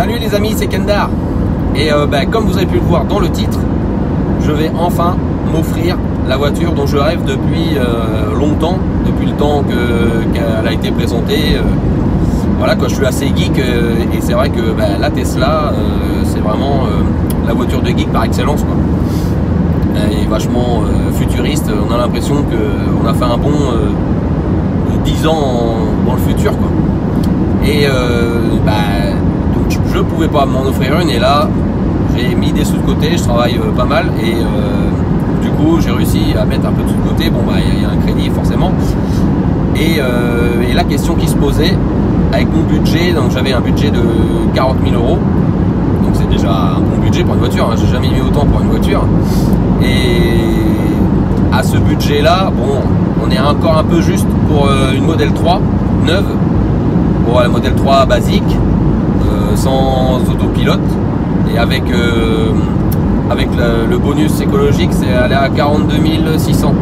Salut les amis, c'est Kendar. Et comme vous avez pu le voir dans le titre, je vais enfin m'offrir la voiture dont je rêve depuis longtemps, depuis le temps qu'elle a été présentée. Voilà, quand je suis assez geek, et c'est vrai que la Tesla, c'est vraiment la voiture de geek par excellence, quoi. Elle est vachement futuriste. On a l'impression qu'on a fait un bond de 10 ans dans le futur, quoi. Et donc je pouvais pas m'en offrir une, et là j'ai mis des sous de côté, je travaille pas mal, et du coup j'ai réussi à mettre un peu de sous de côté. Bon, il y a un crédit forcément, et la question qui se posait avec mon budget, donc j'avais un budget de 40 000 €, donc c'est déjà un bon budget pour une voiture, hein. J'ai jamais mis autant pour une voiture, et à ce budget là, bon, on est encore un peu juste pour une Model 3 neuve. Bon, la Model 3 basique, sans autopilote, et avec le bonus écologique, c'est aller à 42 600.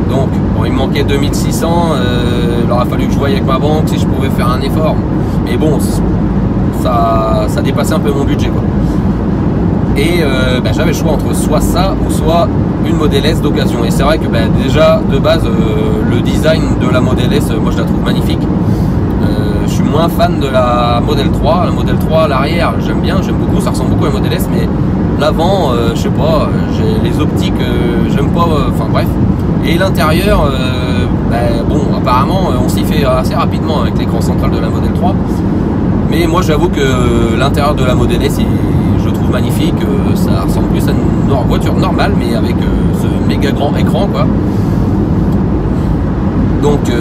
Donc bon, il me manquait 2600, il aura fallu que je voie avec ma banque si je pouvais faire un effort. Mais bon, ça dépassait un peu mon budget, quoi. Et j'avais le choix entre soit ça ou soit une Model S d'occasion. Et c'est vrai que déjà de base, le design de la Model S, moi je la trouve magnifique. Je suis moins fan de la Model 3. La Model 3, l'arrière, j'aime bien, j'aime beaucoup, ça ressemble beaucoup à la Model S, mais l'avant, je sais pas, les optiques, j'aime pas, enfin bref. Et l'intérieur, bon, apparemment, on s'y fait assez rapidement avec l'écran central de la Model 3. Mais moi, j'avoue que l'intérieur de la Model S, je le trouve magnifique. Ça ressemble plus à une voiture normale, mais avec ce méga grand écran, quoi. Donc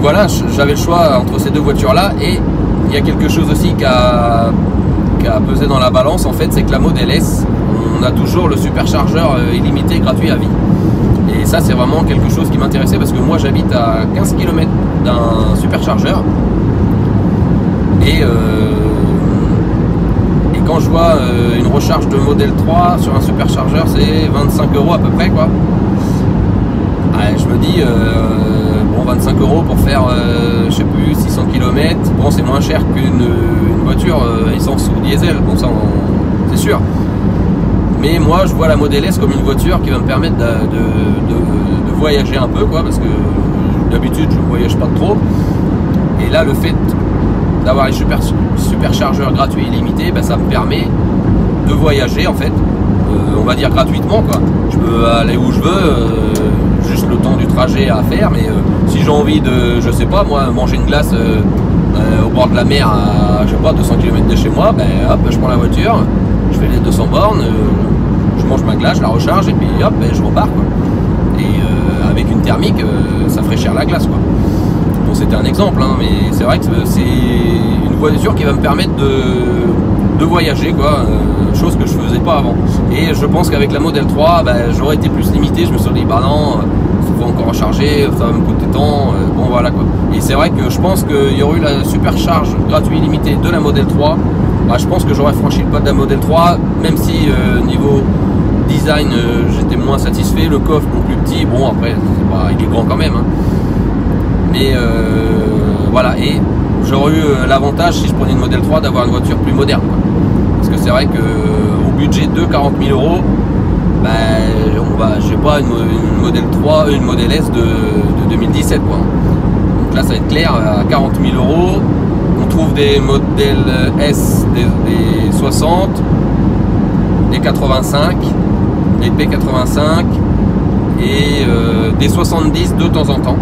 voilà, j'avais le choix entre ces deux voitures là, et il y a quelque chose aussi qui a pesé dans la balance, en fait, c'est que la Model S, on a toujours le superchargeur illimité gratuit à vie. Et ça, c'est vraiment quelque chose qui m'intéressait, parce que moi j'habite à 15 km d'un superchargeur, et quand je vois une recharge de Model 3 sur un superchargeur, c'est 25 € à peu près, quoi. Je me dis, bon, 25 € pour faire, je sais plus, 600 km, bon, c'est moins cher qu'une voiture essence ou diesel, bon, ça, c'est sûr. Mais moi, je vois la Model S comme une voiture qui va me permettre de voyager un peu, quoi, parce que d'habitude, je ne voyage pas trop. Et là, le fait d'avoir les superchargeurs gratuits illimités, ça me permet de voyager, en fait, on va dire gratuitement, quoi. Je peux aller où je veux, juste le temps du trajet à faire, mais si j'ai envie de, je sais pas moi, manger une glace au bord de la mer à, je sais pas, 200 km de chez moi, hop, je prends la voiture, je fais les 200 bornes, je mange ma glace, je la recharge, et puis hop, je repars, quoi. Et avec une thermique, ça ferait cher la glace, quoi. Bon, c'était un exemple, hein, mais c'est vrai que c'est une voiture qui va me permettre de voyager, quoi, chose que je faisais pas avant. Et je pense qu'avec la Model 3, j'aurais été plus limité. Je me suis dit, non, il faut encore recharger, ça va me coûter tant, bon, voilà, quoi. Et c'est vrai que je pense qu'il y aurait eu la supercharge gratuite illimitée de la Model 3, je pense que j'aurais franchi le pas de la Model 3, même si niveau design j'étais moins satisfait, le coffre bon, plus petit, bon, après il est grand quand même, hein. Mais voilà, et j'aurais eu l'avantage, si je prenais une Model 3, d'avoir une voiture plus moderne, quoi. Parce que c'est vrai que au budget de 40 000 €, j'ai pas une Model 3, une Model S de 2017, quoi. Donc là, ça va être clair, à 40 000 €, on trouve des Model S, des 60, des 85, des P85 et des 70 de temps en temps.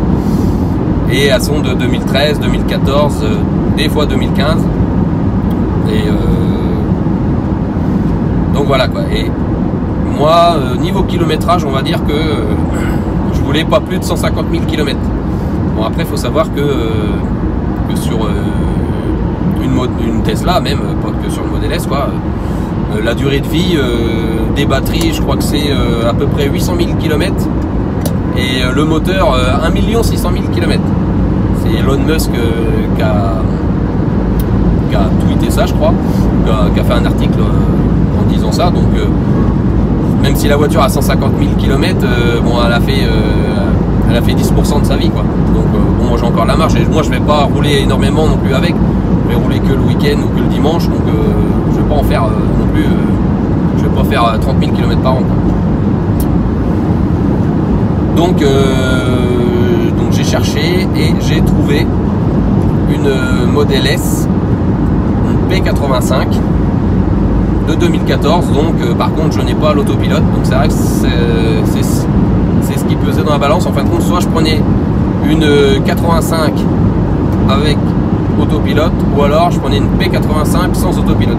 Et elles sont de 2013, 2014, des fois 2015. Et donc voilà, quoi. Et moi, niveau kilométrage, on va dire que je voulais pas plus de 150 000 km. Bon, après, il faut savoir que sur une Tesla, même pas que sur le Model S, quoi, la durée de vie des batteries, je crois que c'est à peu près 800 000 km. Et le moteur, 1 600 000 km. C'est Elon Musk qui a tweeté ça, je crois, qui a fait un article en disant ça. Donc même si la voiture a 150 000 km, bon, elle a fait 10% de sa vie, quoi. Donc bon, moi j'ai encore la marge, et moi je vais pas rouler énormément non plus avec, je vais rouler que le week-end ou que le dimanche, donc pas en faire non plus, je vais pas faire 30 000 km par an, quoi. Donc j'ai cherché et j'ai trouvé une Model S, une P85 de 2014. Donc par contre je n'ai pas l'autopilote, donc c'est vrai que c'est ce qui pesait dans la balance. En fin de compte, soit je prenais une 85 avec autopilote, ou alors je prenais une P85 sans autopilote.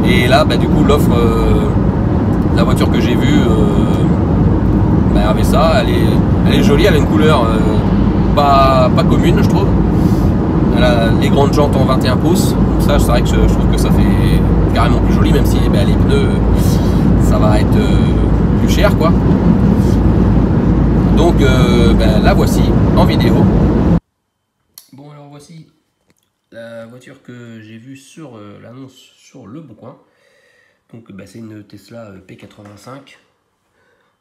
Et là du coup l'offre, la voiture que j'ai vue avait ça. Elle est jolie, elle a une couleur pas commune, je trouve. Elle a les grandes jantes en 21 pouces, donc ça c'est vrai que je trouve que ça fait carrément plus joli, même si les pneus ça va être plus cher, quoi. Donc la voici en vidéo. Bon, alors voici la voiture que j'ai vue sur l'annonce sur Le Bon Coin. Donc c'est une Tesla P85.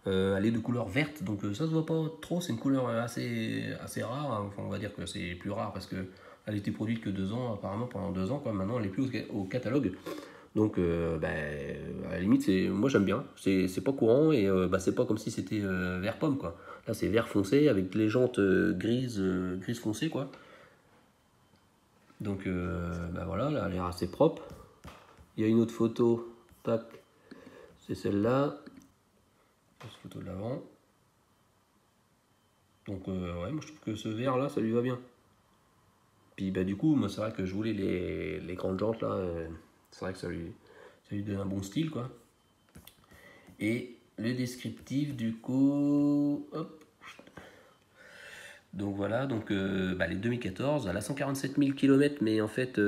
Elle est de couleur verte, donc ça se voit pas trop. C'est une couleur assez rare, hein. Enfin, on va dire que c'est plus rare parce que elle était produite que 2 ans, apparemment pendant 2 ans, quoi. Maintenant elle est plus au catalogue. Donc à la limite, moi j'aime bien. C'est pas courant et c'est pas comme si c'était vert pomme, quoi. Là c'est vert foncé avec les jantes grise foncé, quoi. Donc voilà, là, elle a l'air assez propre. Il y a une autre photo, tac, c'est celle-là. Photo de l'avant. Donc ouais, moi je trouve que ce vert là ça lui va bien. Puis du coup moi c'est vrai que je voulais les grandes jantes là, c'est vrai que ça lui donne un bon style, quoi. Et le descriptif du coup, hop. Donc voilà, donc les 2014, elle a 147 000 km, mais en fait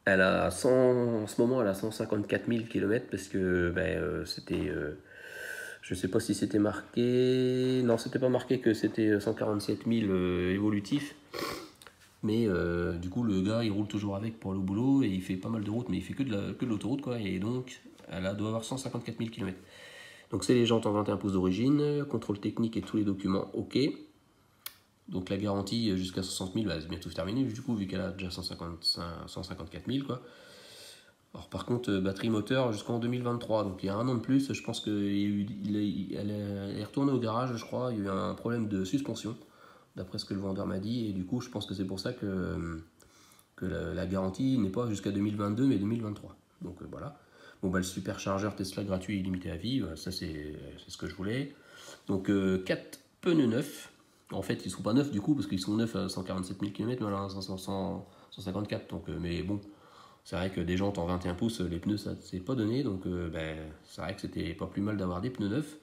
elle a en ce moment elle a 154 000 km parce que c'était je sais pas si c'était marqué, non c'était pas marqué que c'était 147 000 évolutifs, mais du coup le gars il roule toujours avec pour le boulot et il fait pas mal de routes, mais il fait que de l'autoroute, quoi, et donc elle doit avoir 154 000 km. Donc c'est les jantes en 21 pouces d'origine, contrôle technique et tous les documents ok. Donc la garantie jusqu'à 60 000, c'est bientôt terminé du coup vu qu'elle a déjà 154 000, quoi. Alors par contre, batterie moteur jusqu'en 2023, donc il y a 1 an de plus. Je pense qu'elle est retournée au garage, je crois. Il y a eu un problème de suspension, d'après ce que le vendeur m'a dit. Et du coup, je pense que c'est pour ça que la garantie n'est pas jusqu'à 2022, mais 2023. Donc voilà. Bon, le superchargeur Tesla gratuit illimité à vie, ça c'est ce que je voulais. Donc 4 pneus neufs. En fait, ils ne sont pas neufs du coup, parce qu'ils sont neufs à 147 000 km, mais là, 154. Donc, mais bon. C'est vrai que des jantes en 21 pouces, les pneus ça s'est pas donné, donc c'est vrai que c'était pas plus mal d'avoir des pneus neufs.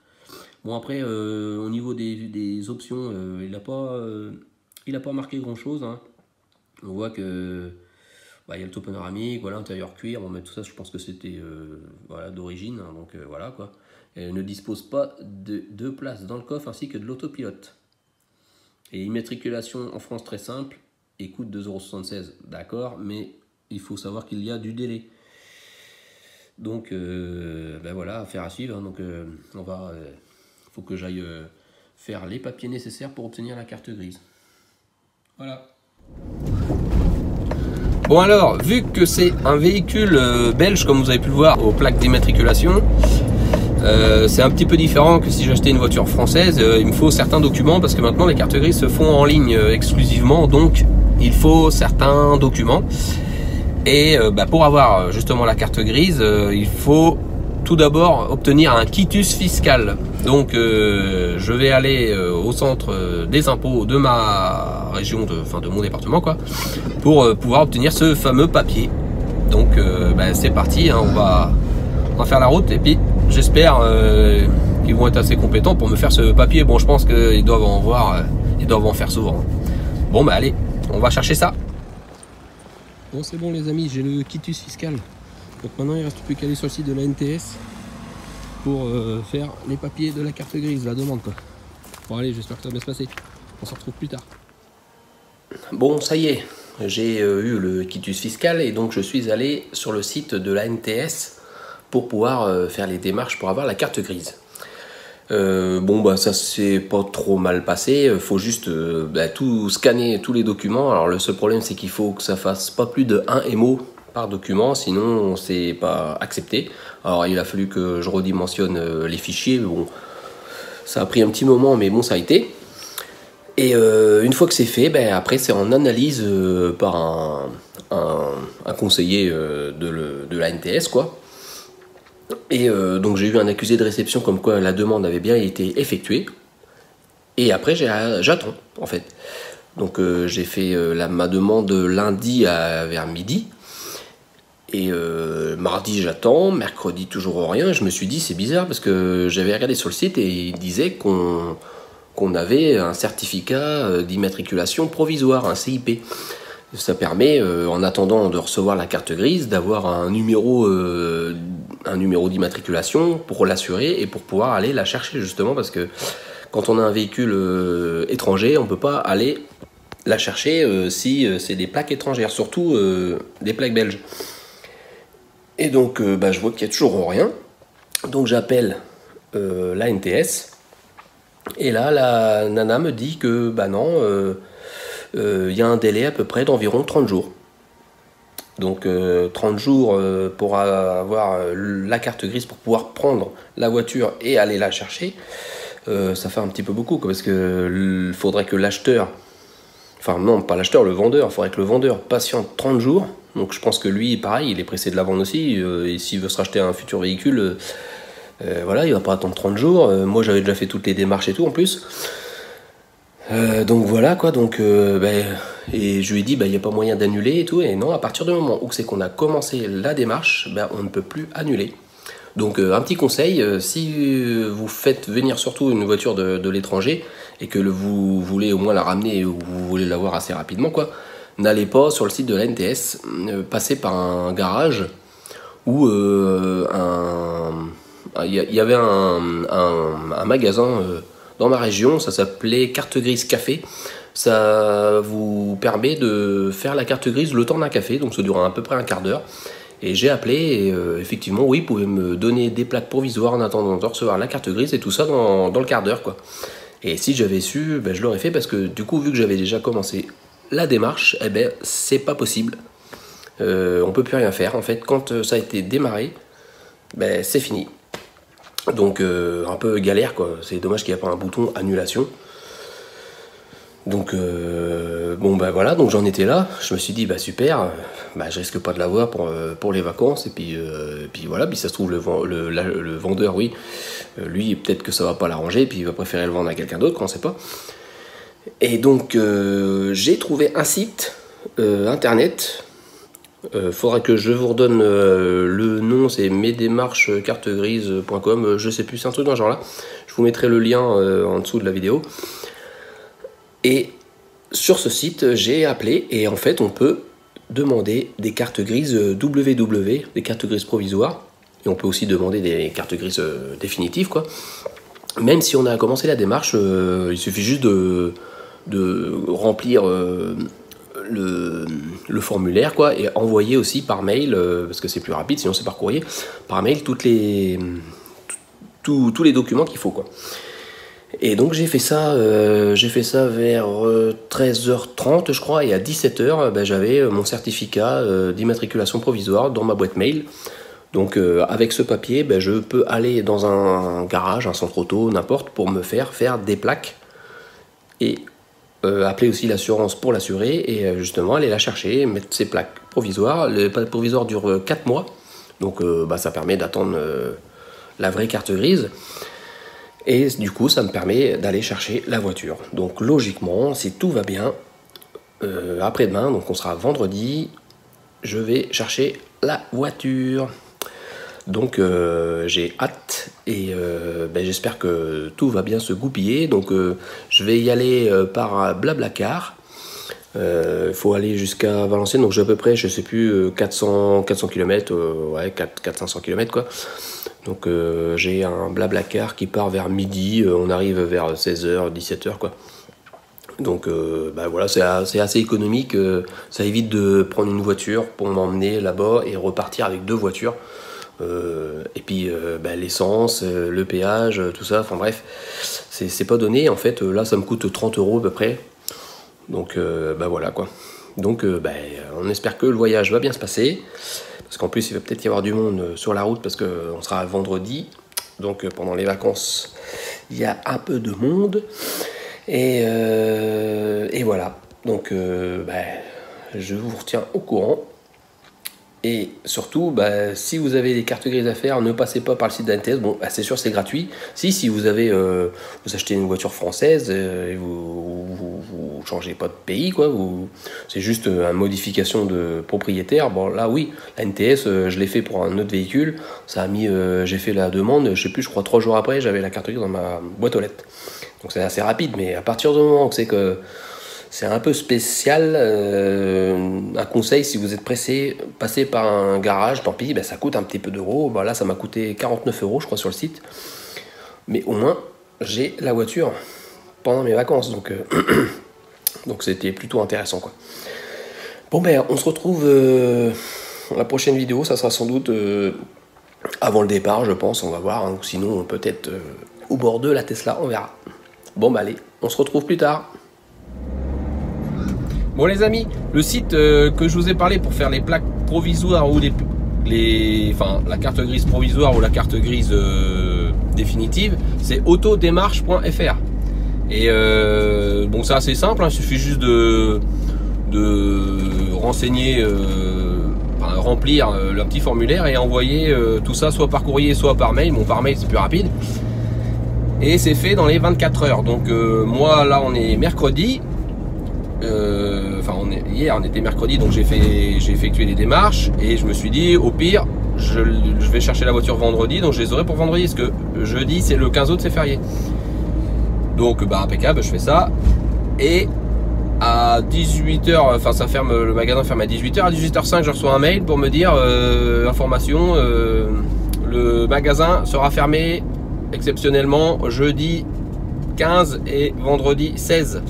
Bon après au niveau des options, il a pas marqué grand chose, hein. On voit que il y a le toit panoramique, voilà, intérieur cuir, bon, mais tout ça je pense que c'était voilà, d'origine, hein, donc voilà, quoi. Elle ne dispose pas de 2 places dans le coffre ainsi que de l'autopilote. Et immatriculation en France très simple et coûte 2,76 €, d'accord, mais il faut savoir qu'il y a du délai. Donc voilà, affaire à suivre, hein. Donc faut que j'aille faire les papiers nécessaires pour obtenir la carte grise. Voilà. Bon alors, vu que c'est un véhicule belge, comme vous avez pu le voir aux plaques d'immatriculation, c'est un petit peu différent que si j'achetais une voiture française. Il me faut certains documents parce que maintenant les cartes grises se font en ligne exclusivement, donc il faut certains documents. Et pour avoir justement la carte grise, il faut tout d'abord obtenir un quitus fiscal. Donc je vais aller au centre des impôts de ma région, de mon département, quoi, pour pouvoir obtenir ce fameux papier. Donc c'est parti, hein, on va faire la route et puis j'espère qu'ils vont être assez compétents pour me faire ce papier. Bon, je pense qu'ils doivent en faire souvent. Bon allez, on va chercher ça. Bon, c'est bon les amis, j'ai le quitus fiscal. Donc maintenant il ne reste plus qu'à aller sur le site de la NTS pour faire les papiers de la carte grise, la demande, quoi. Bon allez, j'espère que ça va bien se passer. On se retrouve plus tard. Bon, ça y est, j'ai eu le quitus fiscal et donc je suis allé sur le site de la NTS pour pouvoir faire les démarches pour avoir la carte grise. Ça s'est pas trop mal passé. Faut juste tout scanner, tous les documents. Alors le seul problème c'est qu'il faut que ça fasse pas plus de 1 MO par document, sinon c'est pas accepté. Alors il a fallu que je redimensionne les fichiers, bon, ça a pris un petit moment, mais bon, ça a été. Et une fois que c'est fait, ben, après c'est en analyse par un conseiller de la NTS, quoi. Et donc j'ai eu un accusé de réception comme quoi la demande avait bien été effectuée. Et après j'attends en fait. Donc j'ai fait ma demande lundi vers midi. Et mardi j'attends, mercredi toujours rien. Je me suis dit c'est bizarre parce que j'avais regardé sur le site et il disait qu'on avait un certificat d'immatriculation provisoire, un CIP. Ça permet, en attendant de recevoir la carte grise, d'avoir un numéro d'immatriculation pour l'assurer et pour pouvoir aller la chercher justement parce que quand on a un véhicule étranger, on ne peut pas aller la chercher si c'est des plaques étrangères, surtout des plaques belges. Et donc je vois qu'il n'y a toujours rien. Donc j'appelle la NTS. Et là, la nana me dit que non, y a un délai à peu près d'environ 30 jours. Donc 30 jours pour avoir la carte grise pour pouvoir prendre la voiture et aller la chercher. Ça fait un petit peu beaucoup, parce que faudrait que l'acheteur, enfin non, pas l'acheteur, le vendeur, il faudrait que le vendeur patiente 30 jours. Donc je pense que lui, pareil, il est pressé de la vendre aussi. Et s'il veut se racheter un futur véhicule, voilà, il va pas attendre 30 jours. Moi, j'avais déjà fait toutes les démarches et tout en plus. Donc voilà quoi, donc et je lui ai dit il n'y a pas moyen d'annuler et tout, et non, à partir du moment où c'est qu'on a commencé la démarche, on ne peut plus annuler. Donc un petit conseil, si vous faites venir surtout une voiture de l'étranger et que vous voulez au moins la ramener ou vous voulez l'avoir assez rapidement quoi, n'allez pas sur le site de la NTS, passez par un garage où il y avait un magasin dans ma région, ça s'appelait Carte Grise Café. Ça vous permet de faire la carte grise le temps d'un café, donc ça dure à peu près un quart d'heure. Et j'ai appelé et effectivement, oui, vous pouvez me donner des plaques provisoires en attendant de recevoir la carte grise et tout ça dans le quart d'heure, quoi. Et si j'avais su, je l'aurais fait parce que du coup, vu que j'avais déjà commencé la démarche, c'est pas possible. On peut plus rien faire. En fait, quand ça a été démarré, c'est fini. Donc un peu galère quoi, c'est dommage qu'il n'y a pas un bouton annulation. Donc voilà, donc j'en étais là, je me suis dit super, je risque pas de l'avoir pour les vacances, et puis voilà, puis ça se trouve le vendeur, oui, lui peut-être que ça va pas l'arranger, puis il va préférer le vendre à quelqu'un d'autre, on sait pas. Et donc j'ai trouvé un site internet. Faudra que je vous redonne le nom, c'est mesdemarchescartegrise.com, je sais plus, c'est un truc dans ce genre là. Je vous mettrai le lien en dessous de la vidéo. Et sur ce site, j'ai appelé et en fait, on peut demander des cartes grises WW, des cartes grises provisoires. Et on peut aussi demander des cartes grises définitives, quoi. Même si on a commencé la démarche, il suffit juste de remplir le formulaire quoi, et envoyer aussi par mail, parce que c'est plus rapide, sinon c'est par courrier, par mail tous les documents qu'il faut quoi. Et donc j'ai fait ça vers 13h30 je crois, et à 17h j'avais mon certificat d'immatriculation provisoire dans ma boîte mail. Donc avec ce papier je peux aller dans un garage, un centre auto, n'importe, pour me faire des plaques et appeler aussi l'assurance pour l'assurer et justement aller la chercher, mettre ses plaques provisoires. Les plaques provisoires durent 4 mois, donc ça permet d'attendre la vraie carte grise. Et du coup, ça me permet d'aller chercher la voiture. Donc logiquement, si tout va bien, après-demain, donc on sera vendredi, je vais chercher la voiture. Donc j'ai hâte et j'espère que tout va bien se goupiller. Donc je vais y aller par Blablacar. Il faut aller jusqu'à Valenciennes, donc j'ai à peu près, je sais plus, 400 km, ouais, 400-500 km quoi. Donc j'ai un Blablacar qui part vers midi, on arrive vers 16h, 17h quoi. Donc voilà, c'est assez économique, ça évite de prendre une voiture pour m'emmener là-bas et repartir avec 2 voitures. Et puis l'essence, le péage, tout ça, enfin bref, c'est pas donné en fait. Là ça me coûte 30 € à peu près. Donc voilà quoi. Donc on espère que le voyage va bien se passer. Parce qu'en plus il va peut-être y avoir du monde sur la route parce qu'on sera vendredi. Donc pendant les vacances, il y a un peu de monde. Et voilà. Donc je vous retiens au courant. Et surtout, si vous avez des cartes grises à faire, ne passez pas par le site d'ANTS. Bon, c'est sûr, c'est gratuit. Si vous avez, vous achetez une voiture française et vous changez pas de pays, quoi. C'est juste une modification de propriétaire. Bon, là, oui, la NTS, je l'ai fait pour un autre véhicule. Ça a mis, j'ai fait la demande, je sais plus, je crois 3 jours après, j'avais la carte grise dans ma boîte aux lettres. Donc c'est assez rapide, mais à partir du moment où c'est que c'est un peu spécial, un conseil, si vous êtes pressé, passez par un garage, tant pis, ça coûte un petit peu d'euros. Là, ça m'a coûté 49 € je crois sur le site. Mais au moins, j'ai la voiture pendant mes vacances, donc c'était plutôt intéressant, quoi. Bon, on se retrouve dans la prochaine vidéo, ça sera sans doute avant le départ, je pense, on va voir, hein, ou sinon peut-être au bord de la Tesla, on verra. Bon, allez, on se retrouve plus tard. Bon les amis, le site que je vous ai parlé pour faire les plaques provisoires ou la carte grise provisoire ou la carte grise définitive, c'est autodémarche.fr. Et bon, c'est assez simple, hein, il suffit juste de renseigner, remplir un petit formulaire et envoyer tout ça soit par courrier soit par mail. Bon, par mail c'est plus rapide. Et c'est fait dans les 24 heures. Donc moi là on est mercredi. Hier on était mercredi, donc j'ai effectué les démarches et je me suis dit au pire je vais chercher la voiture vendredi, donc je les aurai pour vendredi parce que jeudi c'est le 15 août, c'est férié. Donc impeccable, je fais ça et à 18 h, enfin ça ferme, le magasin ferme à 18 h, à 18 h 05 je reçois un mail pour me dire information, le magasin sera fermé exceptionnellement jeudi 15 et vendredi 16.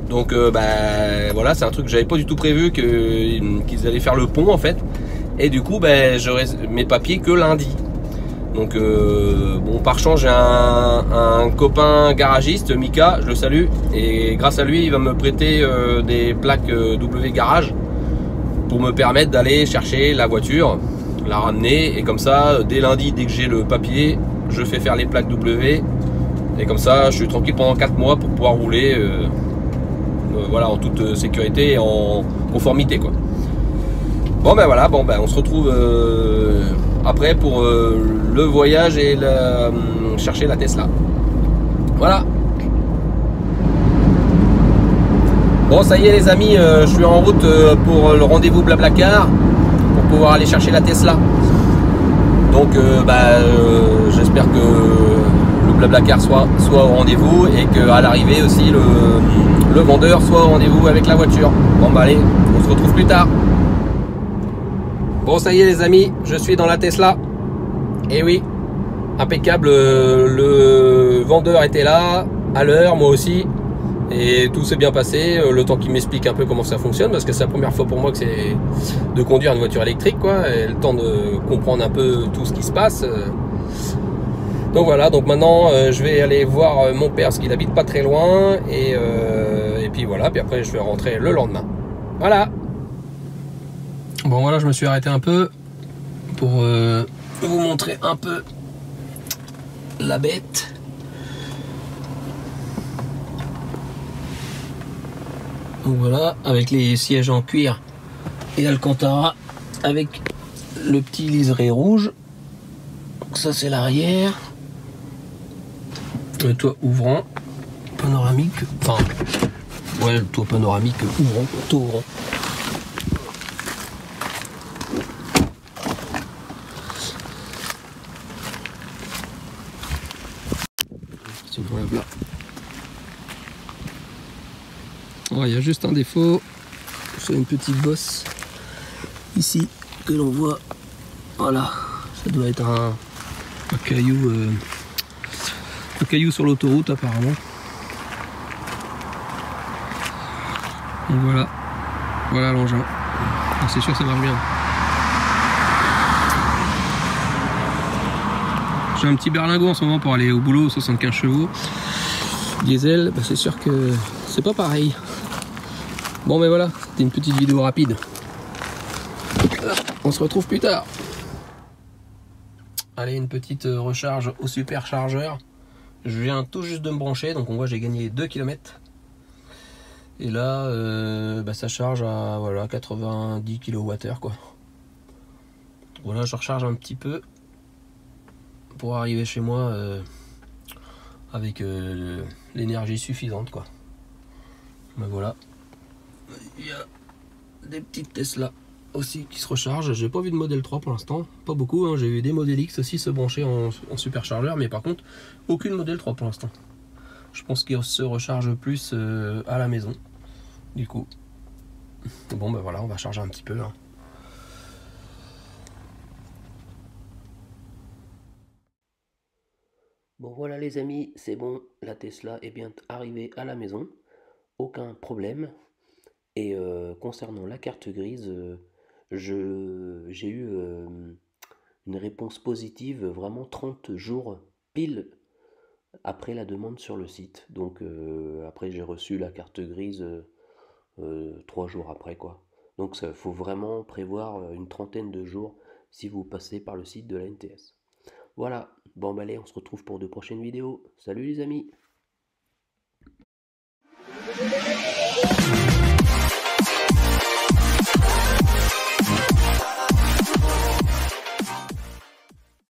Donc voilà, c'est un truc que j'avais pas du tout prévu qu'ils allaient faire le pont en fait. Et du coup j'aurai mes papiers que lundi. Donc bon, par chance j'ai un copain garagiste, Mika, je le salue. Et grâce à lui il va me prêter des plaques W Garage pour me permettre d'aller chercher la voiture, la ramener. Et comme ça dès lundi, dès que j'ai le papier, je fais faire les plaques W. Et comme ça je suis tranquille pendant 4 mois pour pouvoir rouler voilà, en toute sécurité et en conformité, quoi. Bon voilà, on se retrouve après pour le voyage et chercher la Tesla. Voilà. Bon, ça y est les amis, je suis en route pour le rendez-vous Blablacar pour pouvoir aller chercher la Tesla. Donc j'espère que le Blablacar soit au rendez-vous et qu'à l'arrivée aussi le vendeur soit au rendez-vous avec la voiture. Bon allez, on se retrouve plus tard. Bon ça y est les amis, je suis dans la Tesla. Et oui, impeccable, le vendeur était là, à l'heure, moi aussi. Et tout s'est bien passé, le temps qu'il m'explique un peu comment ça fonctionne, parce que c'est la première fois pour moi que c'est de conduire une voiture électrique, quoi, et le temps de comprendre un peu tout ce qui se passe. Donc voilà, donc maintenant je vais aller voir mon père parce qu'il habite pas très loin et puis voilà, puis après je vais rentrer le lendemain. Voilà. Bon voilà, je me suis arrêté un peu pour vous montrer un peu la bête. Donc voilà, avec les sièges en cuir et Alcantara avec le petit liseré rouge. Donc ça c'est l'arrière. Le toit ouvrant, panoramique, enfin, ouais, le toit panoramique ouvrant, tout ouvrant. Voilà. Il y a juste un défaut, c'est une petite bosse ici que l'on voit. Voilà, ça doit être un caillou sur l'autoroute apparemment. Donc voilà l'engin. C'est sûr que ça marche bien. J'ai un petit berlingot en ce moment pour aller au boulot, 75 chevaux diesel. C'est sûr que c'est pas pareil. Bon ben voilà, c'était une petite vidéo rapide. On se retrouve plus tard. Allez, une petite recharge au superchargeur. Je viens tout juste de me brancher, donc on voit j'ai gagné 2 km. Et là, ça charge à voilà, 90 kWh quoi. Voilà, je recharge un petit peu pour arriver chez moi avec l'énergie suffisante quoi. Ben voilà. Il y a des petites Tesla aussi qui se rechargent. J'ai pas vu de modèle 3 pour l'instant, pas beaucoup, hein. J'ai vu des modèles X aussi se brancher en superchargeur, mais par contre aucune modèle 3 pour l'instant. Je pense qu'il se recharge plus à la maison du coup. Bon ben voilà, on va charger un petit peu hein. Bon voilà les amis, c'est bon, la Tesla est bien arrivée à la maison, aucun problème. Et concernant la carte grise, j'ai eu une réponse positive vraiment 30 jours pile après la demande sur le site. Donc après j'ai reçu la carte grise 3 jours après quoi. Donc il faut vraiment prévoir une trentaine de jours si vous passez par le site de la NTS. Voilà, bon bah allez, on se retrouve pour de prochaines vidéos. Salut les amis!